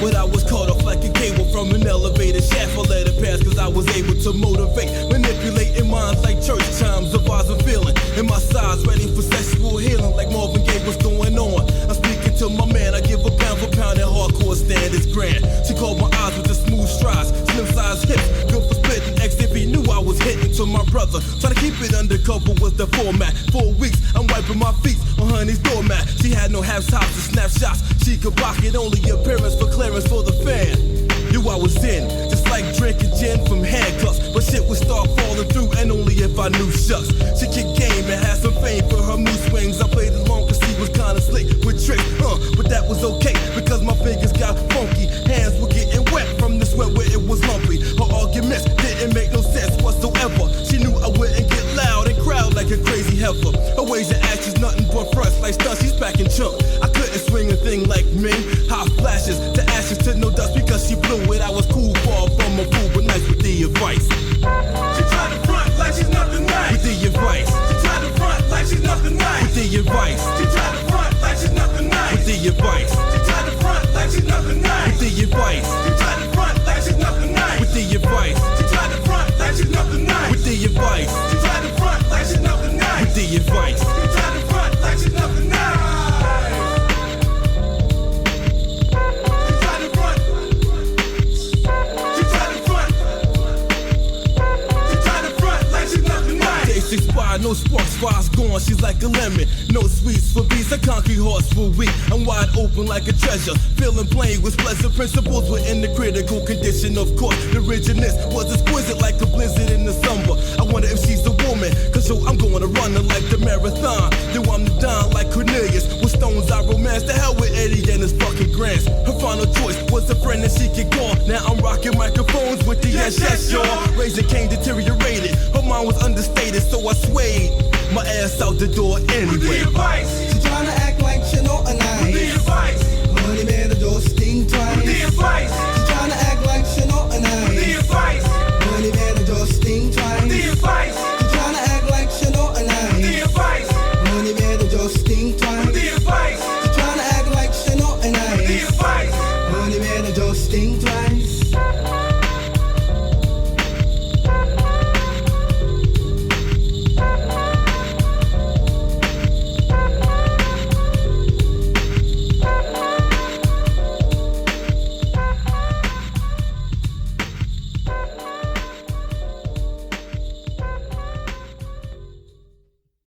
But I was caught off like a cable from an elevator shaft. I let it pass cause I was able to motivate, manipulating minds like church chimes of eyes and feeling. And my sides ready for sexual healing like Marvin Gaye, what's going on? I'm speaking to my man, I give a pound for pound and hardcore standards grand. She called my eyes with the smooth strides, slim size hips, good for splitting X if he knew I was hitting to my brother. Try to keep it undercover was the format. 4 weeks, I'm wiping my feet on honey's doormat. She had no half tops and snapshots. She could rock it, only appearance for clearance for the fan. Knew I was in, just like drinking gin from handcuffs. But shit would start falling through, and only if I knew shucks. She kicked game and had some fame for her mood swings. I played along cause she was kinda slick with tricks, but that was okay because my fingers got funky. Hands were getting wet from the sweat where it was lumpy. Her arguments didn't make no sense whatsoever. She knew I wouldn't get loud and crowd like a crazy heifer. Her ways and actions nothing but fronts like stunts. She's packing chunk. I couldn't swing a thing like me. Hot flashes to ashes to no dust because she blew it. I was cool, far from a fool, but nice with the advice. She tried to front like she's nothing nice. With the advice. She tried to front like she's nothing nice. With the advice. She tried to front like she's nothing nice. With the advice. She tried to front like she's nothing nice. With the advice. She tried to front like she's nothing nice. With the advice. She tried to front like she's nothing nice. With the advice. She tried to front like she's nothing nice. With the advice. She tried to front like she's nothing nice. Expired, no sparks, fire's gone, she's like a lemon. No sweets for beasts, a concrete hearts for weak. I'm wide open like a treasure, feeling plain with pleasant principles. Were in the critical condition, of course. The rigidness was exquisite like a blizzard in the summer. I wonder if she's a woman, cause yo, I'm going to run her like the marathon. Then I'm the Don like Cornelius. With stones I romance, the hell with Eddie and his fucking grants. Her final choice was a friend that she could call. Now I'm rocking microphones with the yes, y'all. Raising Cain deteriorated, her mind was understated, so I swayed my ass out the door anyway. With the advice. She tryna act like she know, and